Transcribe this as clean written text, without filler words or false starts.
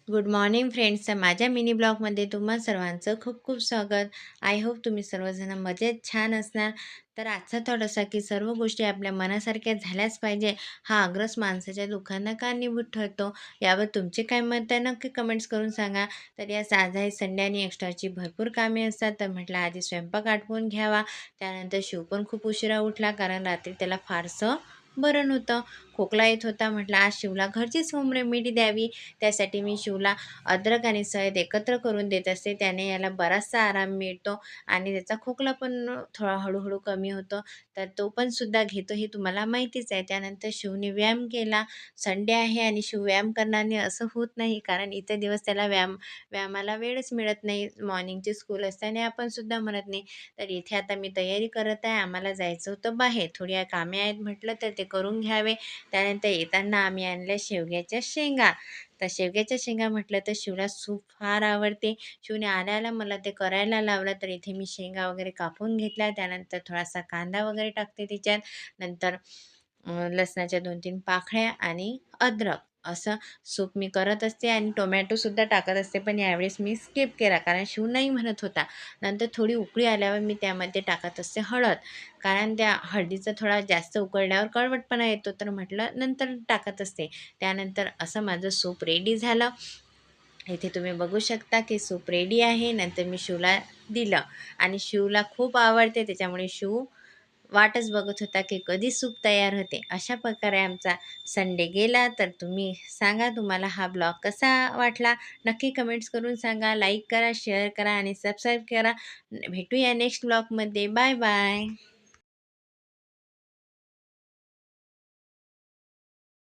Good morning friends. तर माझ्या mini ब्लॉगमध्ये तुम्हा सर्वांचं खूप खूप स्वागत. आय होप तुम्ही सर्वजण मजेत छान असणार. तर आजचा थोडासा की सर्व गोष्टी आपल्या मनासारख्या झाल्याच पाहिजे हा आग्रह माणसाच्या दुःखांना कारणीभूत ठरतो. यावर तुमचे काय मत आहे नक्की कमेंट्स करून सांगा. तर या आज आहे संडे आणि एक्स्ट्राची भरपूर कामे असतात. तर म्हटलं आधी स्वयंपाक आटपून घ्यावा. त्यानंतर शिव पण खूप उशिरा उठला कारण रात्री त्याला फारसं बरं नव्हतं. खोकला येत होता. म्हटलं आज शिवला घरचीच होम रेमेडी द्यावी. त्यासाठी मी शिवला अद्रक आणि शहद एकत्र करून देत असते. त्याने याला बराचसा आराम मिळतो आणि त्याचा खोकला पण थोडा हळूहळू कमी होतो. तर तो पण सुद्धा घेतो हे तुम्हाला माहितीच आहे. त्यानंतर शिवने व्यायाम केला. संडे आहे आणि शिव व्यायाम करणार नाही असं होत नाही, कारण इतर दिवस त्याला व्यायामाला वेळच मिळत नाही. मॉर्निंगची स्कूल असते आणि आपण सुद्धा म्हणत नाही. तर इथे आता मी तयारी करत आहे. आम्हाला जायचं होतं बाहेर. थोडी कामे आहेत म्हटलं तर ते करून घ्यावे. त्यानंतर येताना आम्ही आणल्या शेवग्याच्या शेंगा. तर शेवग्याच्या शेंगा म्हटलं तर शिवला सूप फार आवडते. शिवने आल्याला मला ते करायला लावलं. तर इथे मी शेंगा वगैरे कापून घेतल्या. त्यानंतर थोडासा कांदा वगैरे टाकते त्याच्यात. नंतर लसणाच्या 2-3 पाकळ्या आणि अद्रक असं सूप मी करत असते आणि टोमॅटोसुद्धा टाकत असते. पण यावेळेस मी स्किप केला कारण शिव नाही म्हणत होता. नंतर थोडी उकळी आल्यावर मी त्यामध्ये टाकत असते हळद. कारण त्या हळदीचा थोडा जास्त उकळल्यावर कडवटपणा येतो, तर म्हटलं नंतर टाकत असते. त्यानंतर असं माझं सूप रेडी झालं. इथे तुम्ही बघू शकता की सूप रेडी आहे. नंतर मी शिवला दिलं आणि शिवला खूप आवडते, त्याच्यामुळे शिव वाटच बघत होता की कधी सूप तयार होते. अशा प्रकारे आमचा संडे गेला. तर तुम्ही सांगा तुम्हाला हा ब्लॉग कसा वाटला. नक्की कमेंट्स करून सांगा. लाईक करा, शेअर करा आणि सबस्क्राईब करा. भेटूया नेक्स्ट ब्लॉगमध्ये. Bye bye.